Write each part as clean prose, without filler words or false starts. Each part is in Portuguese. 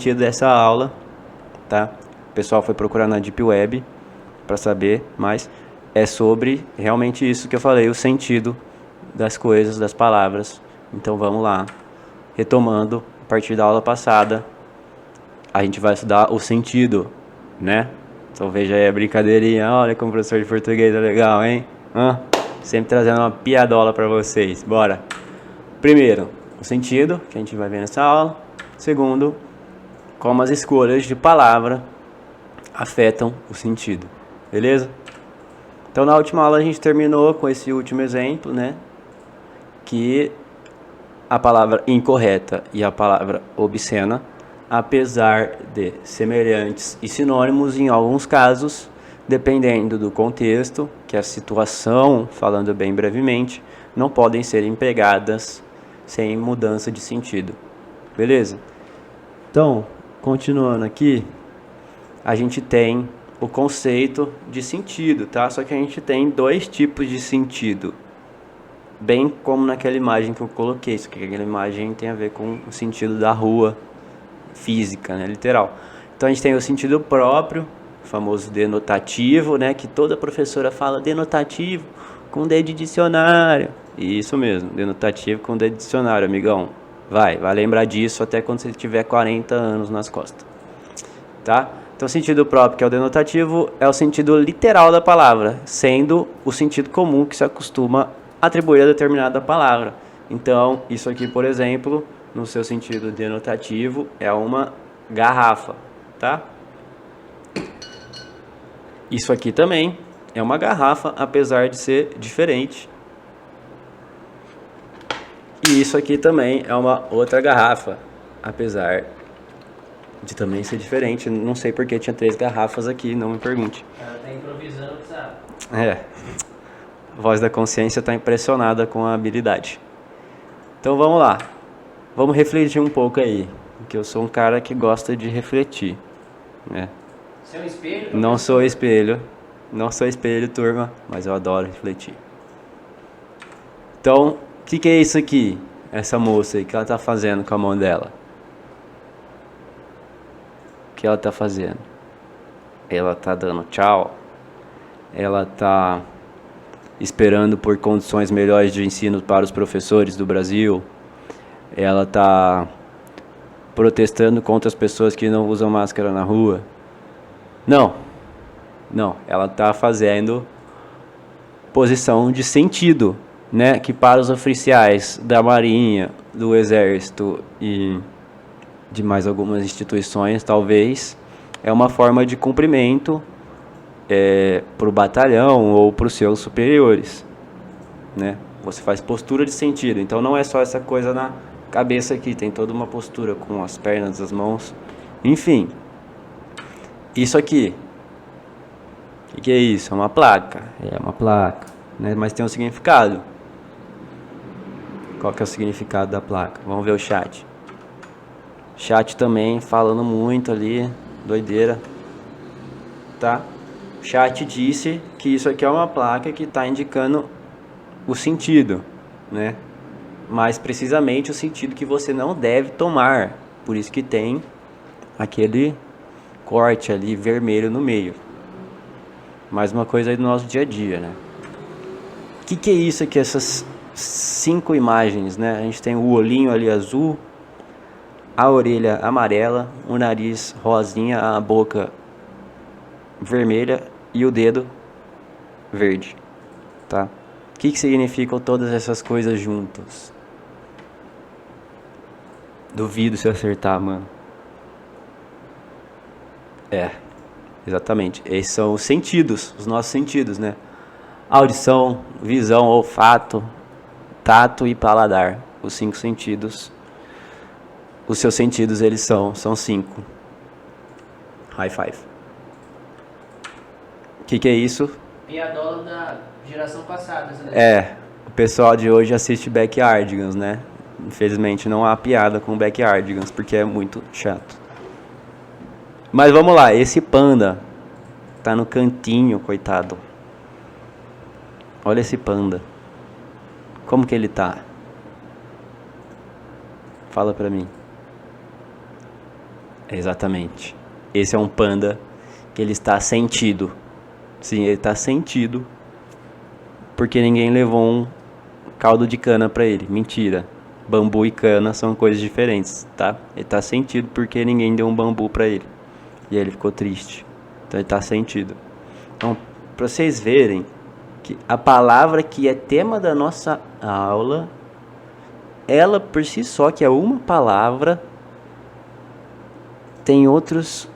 sentido dessa aula, tá? O pessoal foi procurar na Deep Web para saber, mas é sobre realmente isso que eu falei, o sentido das coisas, das palavras. Então vamos lá. Retomando, a partir da aula passada, a gente vai estudar o sentido, né? Então veja aí a brincadeirinha, olha como o professor de português é legal, hein? Sempre trazendo uma piadola para vocês, bora! Primeiro, o sentido, que a gente vai ver nessa aula. Segundo, como as escolhas de palavra afetam o sentido, beleza? Então na última aula a gente terminou com esse último exemplo, né? Que a palavra incorreta e a palavra obscena, apesar de semelhantes e sinônimos em alguns casos, dependendo do contexto, que é a situação, falando bem brevemente, não podem ser empregadas sem mudança de sentido. Beleza? Então, continuando aqui, a gente tem o conceito de sentido, tá? Só que a gente tem dois tipos de sentido. Bem como naquela imagem que eu coloquei, isso que aquela imagem tem a ver com o sentido da rua física, né, literal. Então a gente tem o sentido próprio, o famoso denotativo, né, que toda professora fala denotativo com D de dicionário. Isso mesmo, denotativo com D de dicionário, amigão. Vai lembrar disso até quando você tiver 40 anos nas costas. Tá? Então o sentido próprio, que é o denotativo, é o sentido literal da palavra, sendo o sentido comum que se acostuma atribuir a determinada palavra. Então, isso aqui, por exemplo, no seu sentido denotativo, é uma garrafa, tá? Isso aqui também é uma garrafa, apesar de ser diferente. E isso aqui também é uma outra garrafa, apesar de também ser diferente. Não sei porque tinha 3 garrafas aqui, não me pergunte. Ela tá improvisando, sabe? A voz da consciência está impressionada com a habilidade. Então vamos lá. Vamos refletir um pouco aí. Porque eu sou um cara que gosta de refletir, né? Você é um espelho? Não sou espelho. Não sou espelho, turma. Mas eu adoro refletir. Então, o que é isso aqui? Essa moça aí, o que ela está fazendo com a mão dela? O que ela está fazendo? Ela está dando tchau. Ela está esperando por condições melhores de ensino para os professores do Brasil. Ela está protestando contra as pessoas que não usam máscara na rua. Não, ela está fazendo posição de sentido, né? Que para os oficiais da Marinha, do Exército e de mais algumas instituições, talvez, é uma forma de cumprimento para o batalhão ou para os seus superiores, né? Você faz postura de sentido, então não é só essa coisa na cabeça aqui, tem toda uma postura com as pernas, as mãos, enfim. Isso aqui, o que é isso? É uma placa, né? Mas tem um significado. Qual que é o significado da placa? Vamos ver o chat. Chat também falando muito ali, doideira, tá? O chat disse que isso aqui é uma placa que está indicando o sentido, né? Mais precisamente o sentido que você não deve tomar. Por isso que tem aquele corte ali vermelho no meio. Mais uma coisa aí do nosso dia a dia, né? O que é isso aqui, essas 5 imagens, né? A gente tem o olhinho ali azul, a orelha amarela, o nariz rosinha, a boca vermelha e o dedo verde, tá? O que significam todas essas coisas juntas? Duvido se eu acertar, mano. Exatamente. Esses são os sentidos, os nossos sentidos, né? Audição, visão, olfato, tato e paladar. Os 5 sentidos. Os seus sentidos, eles são 5. High five. O que é isso? Piadola da geração passada. Né? O pessoal de hoje assiste Backyardigans, né? Infelizmente não há piada com Backyardigans, porque é muito chato. Mas vamos lá, esse panda tá no cantinho, coitado. Olha esse panda. Como que ele tá? Fala pra mim. Exatamente. Esse é um panda que ele está sentido. Sim, ele está sentido porque ninguém levou um caldo de cana pra ele. Mentira. Bambu e cana são coisas diferentes, tá? Ele tá sentido porque ninguém deu um bambu pra ele. E aí ele ficou triste. Então ele tá sentido. Então, pra vocês verem que a palavra que é tema da nossa aula, ela por si só, que é uma palavra, tem outros,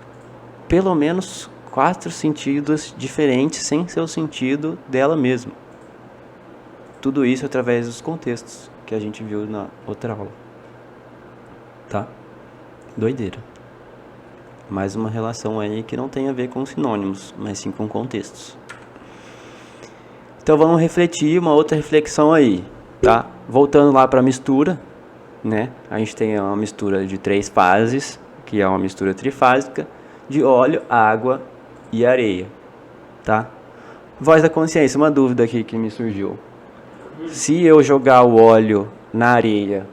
pelo menos 4 sentidos diferentes sem ser o sentido dela mesma. Tudo isso através dos contextos que a gente viu na outra aula. Tá? Doideira. Mais uma relação aí que não tem a ver com sinônimos, mas sim com contextos. Então vamos refletir uma outra reflexão aí, tá? Voltando lá para a mistura, né? A gente tem uma mistura de 3 fases, que é uma mistura trifásica, de óleo, água e areia, tá? Voz da consciência, uma dúvida aqui que me surgiu. Se eu jogar o óleo na areia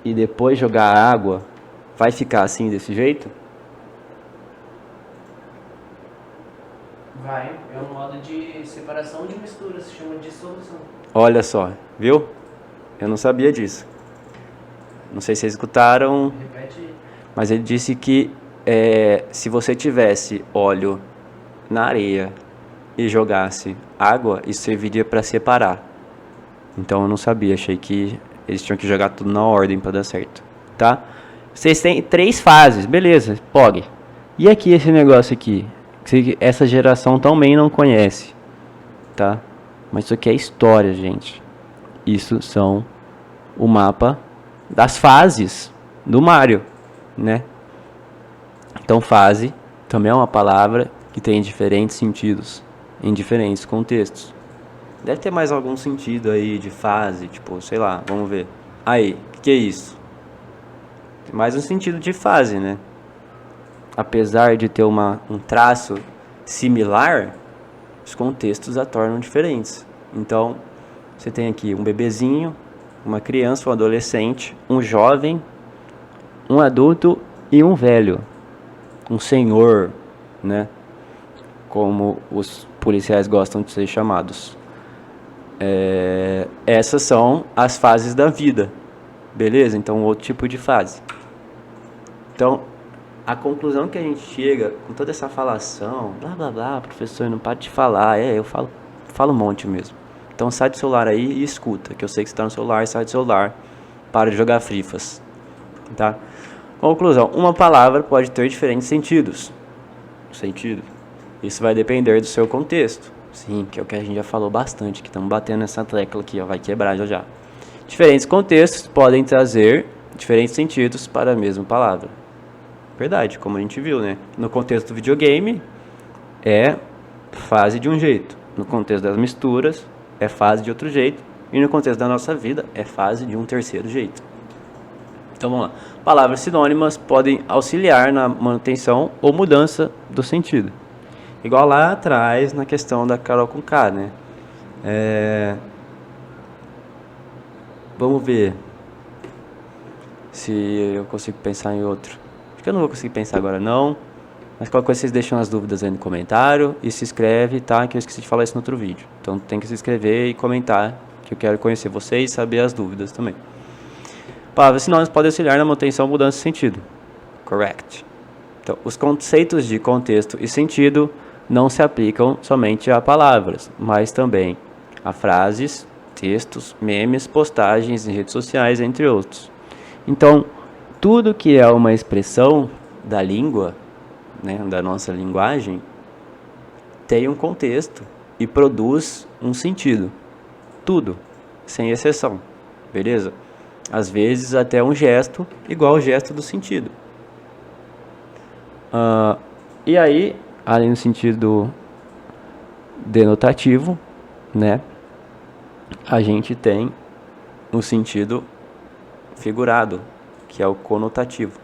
e depois jogar a água, vai ficar assim, desse jeito? Vai, é um modo de separação de mistura, se chama dissolução. Olha só, viu? Eu não sabia disso. Não sei se vocês escutaram, Repete aí. mas ele disse que se você tivesse óleo na areia e jogasse água, isso serviria para separar. Então eu não sabia, achei que eles tinham que jogar tudo na ordem para dar certo, tá? Vocês têm 3 fases, beleza, POG. E aqui esse negócio aqui, que essa geração também não conhece, tá? Mas isso aqui é história, gente. Isso são o mapa das fases do Mario, né? Então fase também é uma palavra que tem diferentes sentidos, em diferentes contextos. Deve ter mais algum sentido aí de fase, tipo, sei lá, vamos ver. Aí, o que é isso? Tem mais um sentido de fase, né? Apesar de ter um traço similar, os contextos a tornam diferentes. Então, você tem aqui um bebezinho, uma criança, um adolescente, um jovem, um adulto e um velho. Um senhor, né? Como os policiais gostam de ser chamados. Essas são as fases da vida, beleza? Então, outro tipo de fase. Então, a conclusão que a gente chega com toda essa falação, blá blá blá, professor, não para de falar, eu falo um monte mesmo. Então, sai do celular aí e escuta, que eu sei que você está no celular, sai do celular, para de jogar frifas, tá? Conclusão, uma palavra pode ter diferentes sentidos. Sentido. Isso vai depender do seu contexto. Sim, que é o que a gente já falou bastante, que estamos batendo nessa tecla aqui, ó, vai quebrar já já. Diferentes contextos podem trazer diferentes sentidos para a mesma palavra. Verdade, como a gente viu, né? No contexto do videogame, é fase de um jeito. No contexto das misturas, é fase de outro jeito. E no contexto da nossa vida, é fase de um terceiro jeito. Então vamos lá. Palavras sinônimas podem auxiliar na manutenção ou mudança do sentido. Igual lá atrás na questão da Carol com K, né? Vamos ver se eu consigo pensar em outro. Acho que eu não vou conseguir pensar agora não. Mas qualquer coisa vocês deixam as dúvidas aí no comentário e se inscreve, tá? Que eu esqueci de falar isso no outro vídeo. Então tem que se inscrever e comentar, que eu quero conhecer vocês e saber as dúvidas também. Palavras sinônimas podem auxiliar na manutenção ou mudança de sentido. Correct. Então, os conceitos de contexto e sentido não se aplicam somente a palavras, mas também a frases, textos, memes, postagens em redes sociais, entre outros. Então, tudo que é uma expressão da língua, né, da nossa linguagem, tem um contexto e produz um sentido. Tudo, sem exceção. Beleza? Às vezes até um gesto igual ao gesto do sentido. E aí, além do sentido denotativo, né, a gente tem o sentido figurado, que é o conotativo,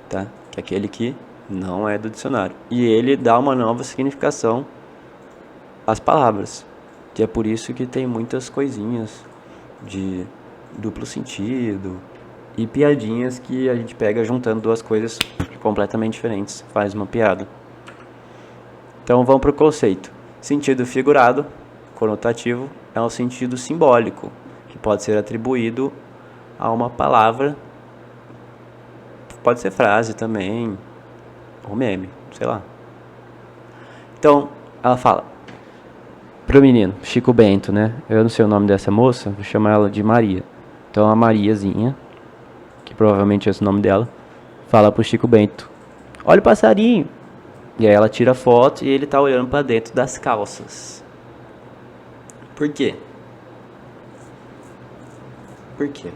tá? Que é aquele que não é do dicionário. E ele dá uma nova significação às palavras. Que é por isso que tem muitas coisinhas de duplo sentido e piadinhas que a gente pega juntando duas coisas completamente diferentes, faz uma piada. Então vamos para o conceito. Sentido figurado, conotativo, é um sentido simbólico, que pode ser atribuído a uma palavra, pode ser frase também, ou meme, sei lá. Então, ela fala pro menino, Chico Bento, né? Eu não sei o nome dessa moça, vou chamar ela de Maria. Então a Mariazinha, que provavelmente é esse o nome dela, fala pro Chico Bento: olha o passarinho. E aí ela tira a foto e ele tá olhando pra dentro das calças. Por quê? Por quê?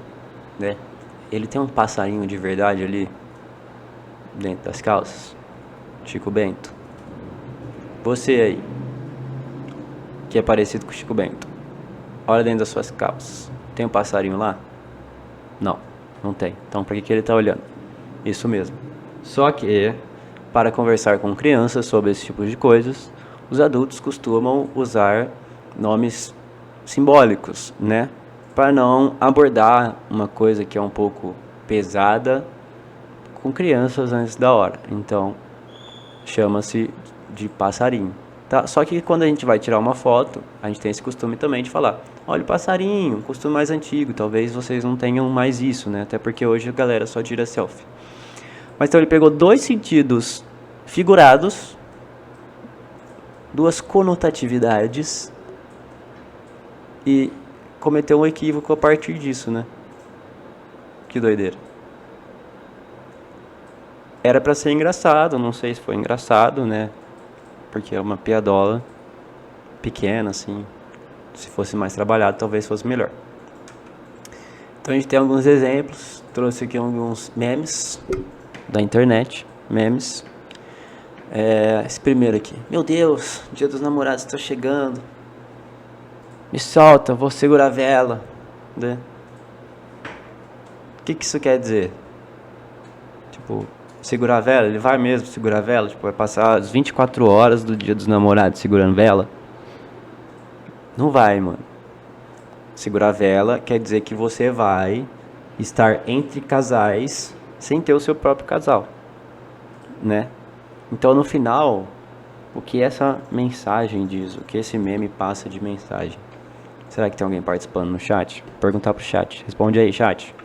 Né? Ele tem um passarinho de verdade ali dentro das calças? Chico Bento. Você aí, que é parecido com o Chico Bento, olha dentro das suas calças. Tem um passarinho lá? Não, não tem. Então pra que ele tá olhando? Isso mesmo. Só que, para conversar com crianças sobre esse tipo de coisas, os adultos costumam usar nomes simbólicos, né? Para não abordar uma coisa que é um pouco pesada com crianças antes da hora. Então, chama-se de passarinho. Tá? Só que quando a gente vai tirar uma foto, a gente tem esse costume também de falar: olha o passarinho, um costume mais antigo. Talvez vocês não tenham mais isso, né? Até porque hoje a galera só tira selfie. Mas então ele pegou dois sentidos figurados, duas conotatividades, e cometeu um equívoco a partir disso, né? Que doideira. Era pra ser engraçado, não sei se foi engraçado, né? Porque é uma piadola pequena, assim. Se fosse mais trabalhado, talvez fosse melhor. Então a gente tem alguns exemplos. Trouxe aqui alguns memes da internet. Memes. Esse primeiro aqui: meu Deus, Dia dos Namorados está chegando. Me solta, vou segurar a vela. Né? O que isso quer dizer? Tipo, segurar a vela? Ele vai mesmo segurar a vela? Tipo, vai passar as 24 horas do Dia dos Namorados segurando vela? Não vai, mano. Segurar a vela quer dizer que você vai estar entre casais sem ter o seu próprio casal, né? Então, no final, o que essa mensagem diz? O que esse meme passa de mensagem? Será que tem alguém participando no chat? Vou perguntar pro chat. Responde aí, chat.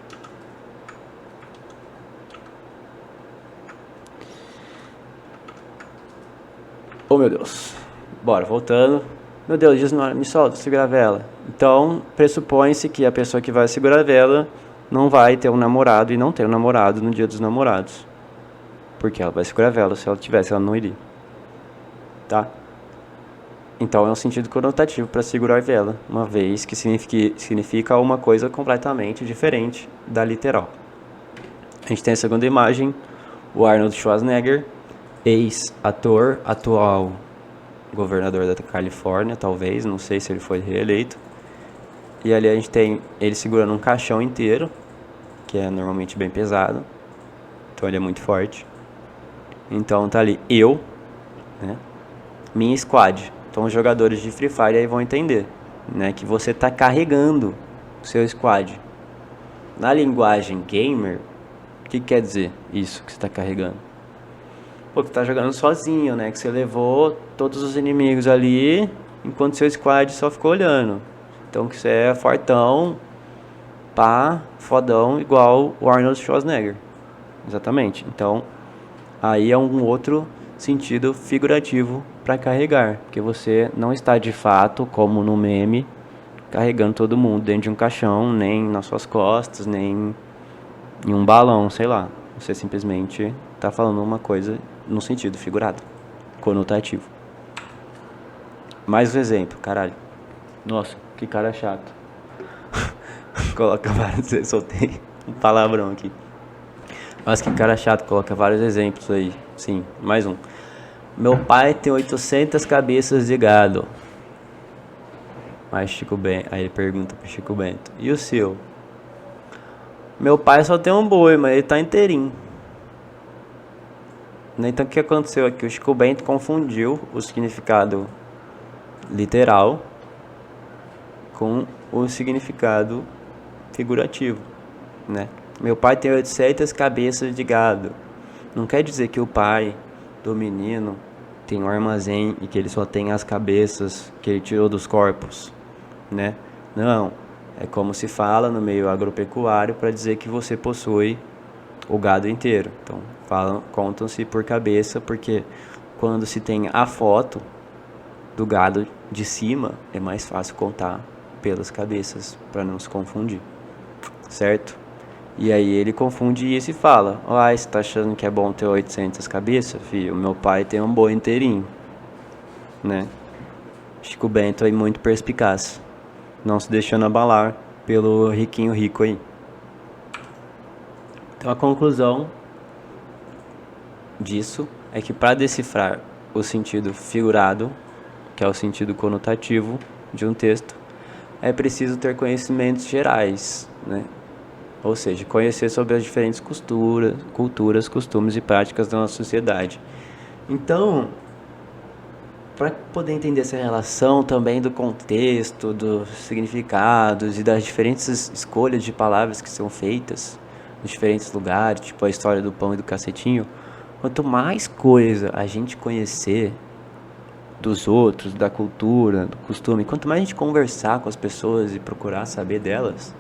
Oh, meu Deus. Bora, voltando. Meu Deus, diz, me solta, segura a vela. Então, pressupõe-se que a pessoa que vai segurar a vela não vai ter um namorado e não tem um namorado no Dia dos Namorados. Porque ela vai segurar a vela. Se ela tivesse, ela não iria. Tá? Então, é um sentido conotativo para segurar a vela, uma vez que significa uma coisa completamente diferente da literal. A gente tem a segunda imagem, o Arnold Schwarzenegger, ex-ator, atual governador da Califórnia, talvez, não sei se ele foi reeleito. E ali a gente tem ele segurando um caixão inteiro, que é normalmente bem pesado, então ele é muito forte. Então tá ali eu, né, minha squad. Então os jogadores de Free Fire aí vão entender, né, que você tá carregando o seu squad. Na linguagem gamer, o que quer dizer isso que você tá carregando? Pô, tu tá jogando sozinho, né? Que você levou todos os inimigos ali, enquanto seu squad só ficou olhando. Então que você é fortão, pá, fodão, igual o Arnold Schwarzenegger. Exatamente. Então, aí é um outro sentido figurativo para carregar. Porque você não está de fato, como no meme, carregando todo mundo dentro de um caixão, nem nas suas costas, nem em um balão, sei lá. Você simplesmente tá falando uma coisa no sentido figurado, conotativo. Mais um exemplo, caralho. Nossa, que cara chato. Coloca vários, soltei um palavrão aqui. Mas que cara chato, coloca vários exemplos aí. Sim, mais um. Meu pai tem 800 cabeças de gado. Mas Chico Bento, aí ele pergunta pro Chico Bento: e o seu? Meu pai só tem um boi, mas ele tá inteirinho. Então o que aconteceu aqui? O Chico Bento confundiu o significado literal com o significado figurativo, né? Meu pai tem 800 cabeças de gado. Não quer dizer que o pai do menino tem um armazém e que ele só tem as cabeças que ele tirou dos corpos, né? Não, é como se fala no meio agropecuário para dizer que você possui o gado inteiro. Então, contam-se por cabeça, porque quando se tem a foto do gado de cima, é mais fácil contar pelas cabeças, para não se confundir, certo? E aí ele confunde isso e fala: você tá achando que é bom ter 800 cabeças? Filho, meu pai tem um boi inteirinho, né? Chico Bento aí muito perspicaz, não se deixando abalar pelo riquinho rico aí. Então a conclusão disso é que para decifrar o sentido figurado, que é o sentido conotativo de um texto, é preciso ter conhecimentos gerais, né? Ou seja, conhecer sobre as diferentes culturas, costumes e práticas da nossa sociedade. Então, para poder entender essa relação também do contexto, dos significados e das diferentes escolhas de palavras que são feitas em diferentes lugares, tipo a história do pão e do cacetinho, quanto mais coisa a gente conhecer dos outros, da cultura, do costume, quanto mais a gente conversar com as pessoas e procurar saber delas,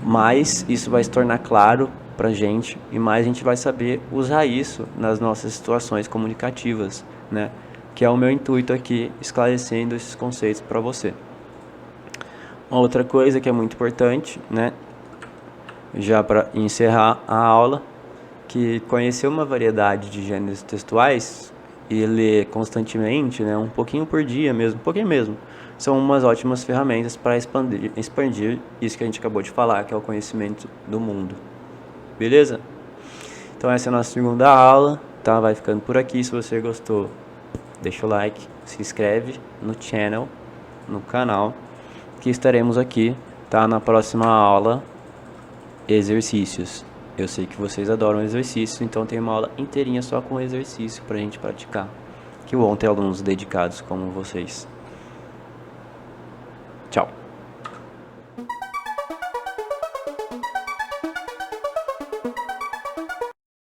mais isso vai se tornar claro pra gente e mais a gente vai saber usar isso nas nossas situações comunicativas, né? Que é o meu intuito aqui, esclarecendo esses conceitos para você. Uma outra coisa que é muito importante, né? Já para encerrar a aula, que conhecer uma variedade de gêneros textuais e ler constantemente, né? Um pouquinho por dia mesmo, um pouquinho mesmo, são umas ótimas ferramentas para expandir isso que a gente acabou de falar, que é o conhecimento do mundo. Beleza? Então essa é a nossa segunda aula, tá? Vai ficando por aqui. Se você gostou, deixa o like, se inscreve no channel, no canal, que estaremos aqui, tá? Na próxima aula, exercícios. Eu sei que vocês adoram exercício, então tem uma aula inteirinha só com exercício pra gente praticar. Que bom ter alunos dedicados como vocês.